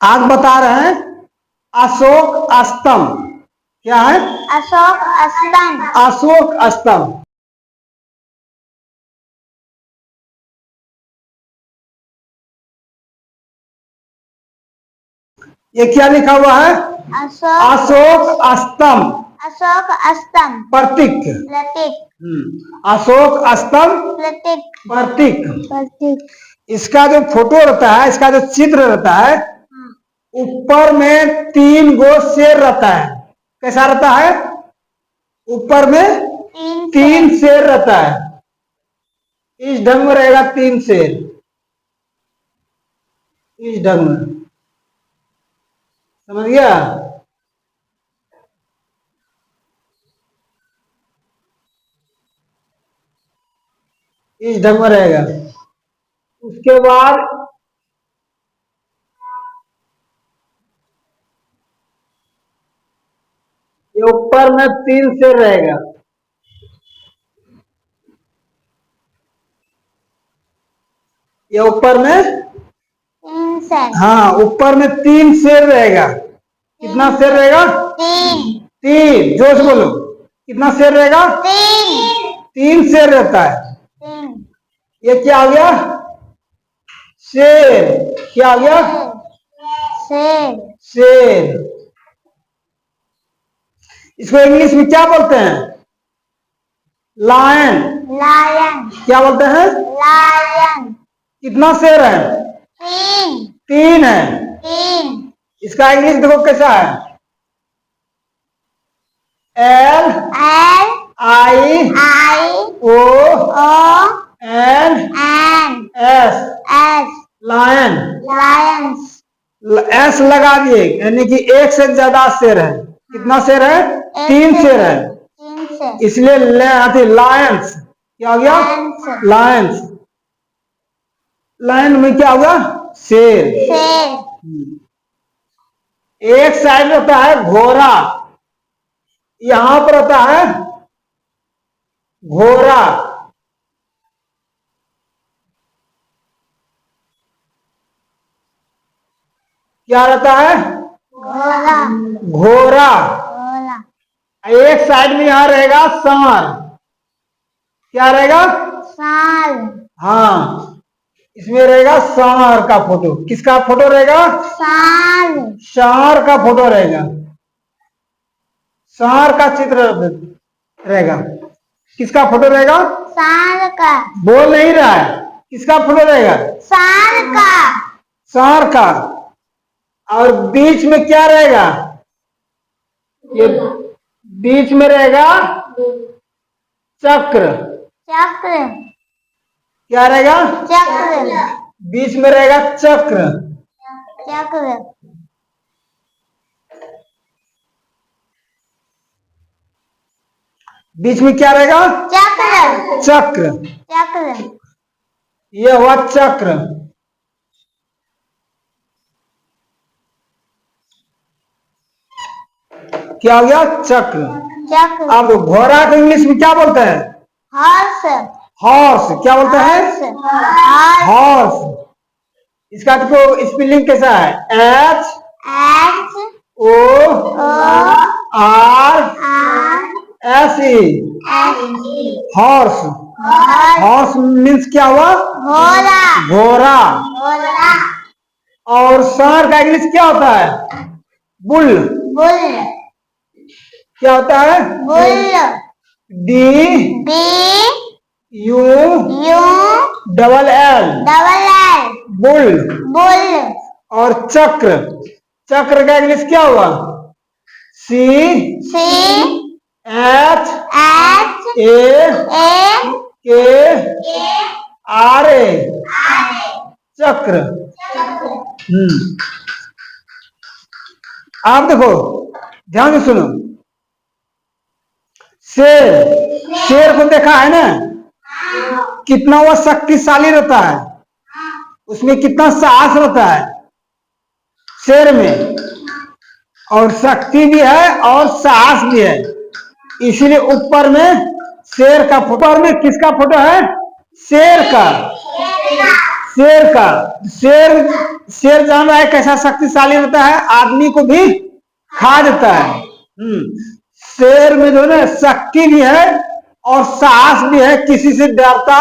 आज बता रहे हैं अशोक स्तंभ। क्या है? अशोक स्तंभ। अशोक स्तंभ। ये क्या लिखा हुआ है? अशोक स्तंभ। अशोक स्तंभ प्रतीक। प्रतीक। अशोक स्तंभ प्रतीक। प्रतीक। प्रतीक। इसका जो फोटो रहता है, इसका जो चित्र रहता है, ऊपर में 3 गो शेर रहता है। कैसा रहता है? ऊपर में 3 शेर रहता है। इस ढंग में रहेगा 3 शेर, इस ढंग में। समझ गया? इस ढंग में रहेगा। उसके बाद ये ऊपर में 3 शेर रहेगा। ये ऊपर में 3 शेर। हाँ, ऊपर में 3 शेर रहेगा। कितना शेर रहेगा? 3। जोश बोलो, कितना शेर रहेगा? 3 शेर रहता है। ये क्या आ गया? शेर। क्या आ गया? शेर। शेर। इसको इंग्लिश में क्या बोलते हैं? लायन। लायन। क्या बोलते हैं? लायन। कितना शेर है? 3 है। 3। इसका इंग्लिश देखो कैसा है? L I O N S। Lion. Lions. S लगा दिए, यानी कि 1 से ज्यादा शेर है। कितना शेर है? 3 शेर है, 3 शेर। इसलिए लायंस। क्या हो गया? लायंस। लायन में क्या होगा? शेर। एक साइड रहता है घोड़ा, यहां पर रहता है घोड़ा। क्या रहता है? घोड़ा। एक साइड में यहां रहेगा सांड। क्या रहेगा? साल। हाँ, इसमें रहेगा सांड का फोटो। किसका फोटो रहेगा? साल। सांड का फोटो रहेगा। सांड का चित्र रहेगा। किसका फोटो रहेगा? साल का। बोल नहीं रहा है। किसका फोटो रहेगा? साल का। सांड का। और बीच में क्या रहेगा? ये बीच में रहेगा चक्र। चक्र। क्या रहेगा? चक्र। बीच में रहेगा चक्र। चक्र। बीच में क्या रहेगा? चक्र। चक्र। चक्र। ये हुआ चक्र। क्या हो गया? चक्र। चक्र। अब घोड़ा को इंग्लिश में क्या बोलते हैं? हॉर्स। हॉर्स। क्या बोलते हैं? हॉर्स। इसका देखो स्पेलिंग कैसा है? HORSE। हॉर्स। हॉर्स मीन्स क्या हुआ? घोड़ा। और सांड का इंग्लिश क्या होता है? बुल। क्या होता है? DULL। बुल। और चक्र। चक्र का इंग्लिश क्या हुआ? CHAKRA। चक्र। आप देखो, ध्यान से सुनो। शेर को देखा है ना? कितना वह शक्तिशाली रहता है, उसमें कितना साहस रहता है शेर में। और शक्ति भी है और साहस भी है। इसीलिए ऊपर में शेर का फोटो। ऊपर में किसका फोटो है? शेर का। शेर का। शेर शेर जान रहा है कैसा शक्तिशाली रहता है, आदमी को भी खा देता है। शेर में जो है ना शक्ति भी है और साहस भी है, किसी से डरता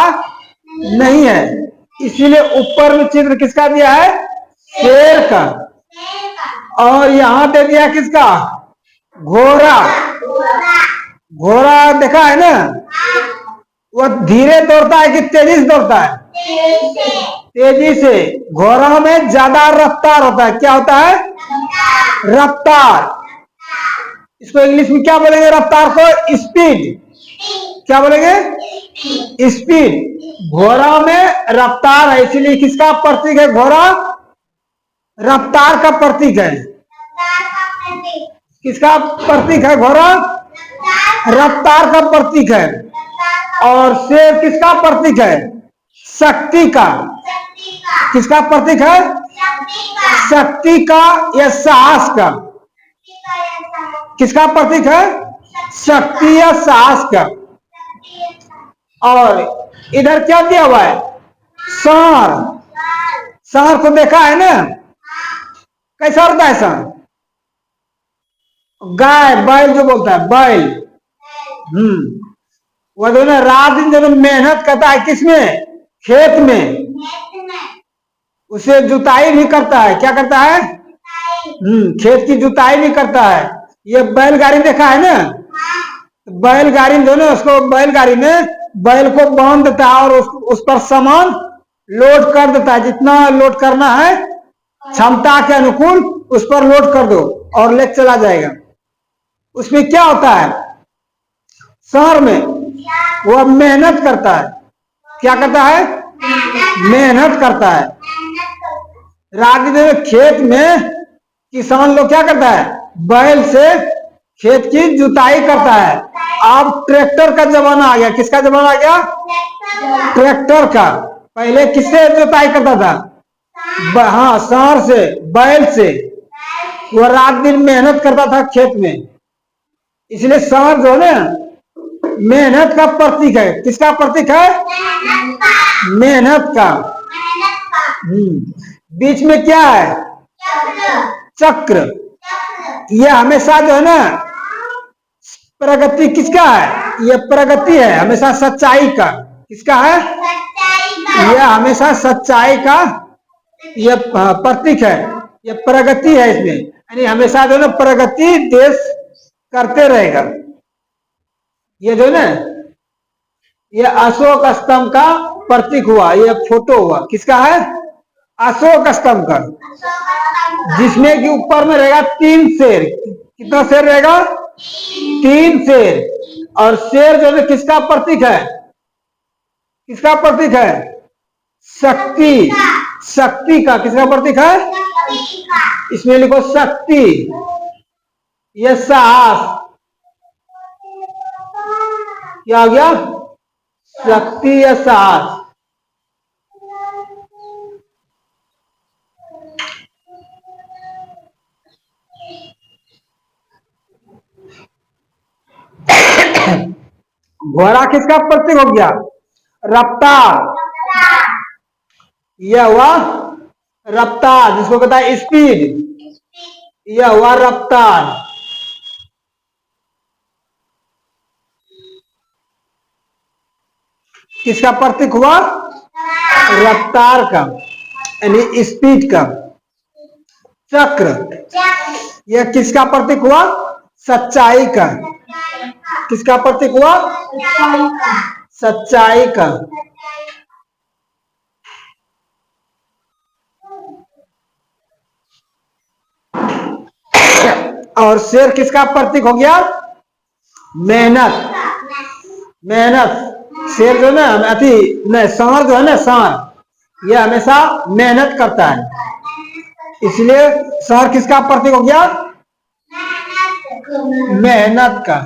नहीं है। इसीलिए ऊपर में चित्र किसका दिया है, शेर का। और यहां दे दिया किसका, घोड़ा। घोड़ा देखा है ना, वह धीरे दौड़ता है कि तेजी से दौड़ता है, तेजी से। घोड़ा में ज्यादा रफ्तार होता है, क्या होता है, रफ्तार। इसको इंग्लिश में क्या बोलेंगे, रफ्तार को, स्पीड। क्या बोलेंगे, स्पीड। घोड़ा में रफ्तार है, इसीलिए किसका प्रतीक है घोड़ा, रफ्तार का प्रतीक है। किसका प्रतीक है घोड़ा, रफ्तार का प्रतीक है। और शेर किसका प्रतीक है, शक्ति का। किसका प्रतीक है, शक्ति का या साहस का। किसका प्रतीक है, शक्ति या साहस का। और इधर क्या दिया हुआ है, सांड। सांड को देखा है ना, कैसा होता है सांड, गाय, बैल जो बोलता है, बैल। वह जो ना रात दिन जो मेहनत करता है, किसमें, खेत में। उसे जुताई भी करता है, क्या करता है, खेत की जुताई भी करता है। ये बैलगाड़ी देखा है ना, बैलगाड़ी जो ना, उसको बैलगाड़ी में बैल को बांध देता है और उस पर सामान लोड कर देता है। जितना लोड करना है क्षमता के अनुकूल उस पर लोड कर दो और ले चला जाएगा। उसमें क्या होता है, शहर में वह मेहनत करता है। क्या करता है, मेहनत करता है। रात दिन खेत में किसान लोग क्या करता है, बैल से खेत की जुताई करता है। अब ट्रैक्टर का जमाना आ गया। किसका जमाना आ गया, ट्रैक्टर का। पहले किससे जुताई करता था, हाँ, सांड से, बैल से। वह रात दिन मेहनत करता था खेत में। इसलिए सांड जो है ना मेहनत का प्रतीक है। किसका प्रतीक है, मेहनत का। बीच में क्या है, चक्र। यह हमेशा जो है ना प्रगति किसका है, यह प्रगति है, हमेशा सच्चाई का। किसका है, यह हमेशा सच्चाई का यह प्रतीक है, यह प्रगति है। इसमें यानी हमेशा जो है ना प्रगति देश करते रहेगा। ये जो ना ये अशोक स्तंभ का प्रतीक हुआ, ये फोटो हुआ। किसका है, अशोक स्तंभ का, जिसमें कि ऊपर में रहेगा 3 शेर। कितना शेर रहेगा, 3 शेर। और शेर जो है किसका प्रतीक है, किसका प्रतीक है, शक्ति। शक्ति का। किसका प्रतीक है, इसमें लिखो शक्ति। यह साहस। क्या हो गया, शक्ति या साहस। घोड़ा किसका प्रतीक हो गया, रफ्तार। यह हुआ रफ्तार, जिसको कहता है स्पीड। यह हुआ रफ्तार। किसका प्रतीक हुआ, रफ्तार का, यानी स्पीड का। चक्र, यह किसका प्रतीक हुआ, सच्चाई का। किसका प्रतीक हुआ, सच्चाई का। और शेर किसका प्रतीक हो गया, मेहनत। मेहनत। शेर जो ना अति नहीं, सांड जो है ना, सांड यह हमेशा मेहनत करता है। इसलिए सांड किसका प्रतीक हो गया, मेहनत का।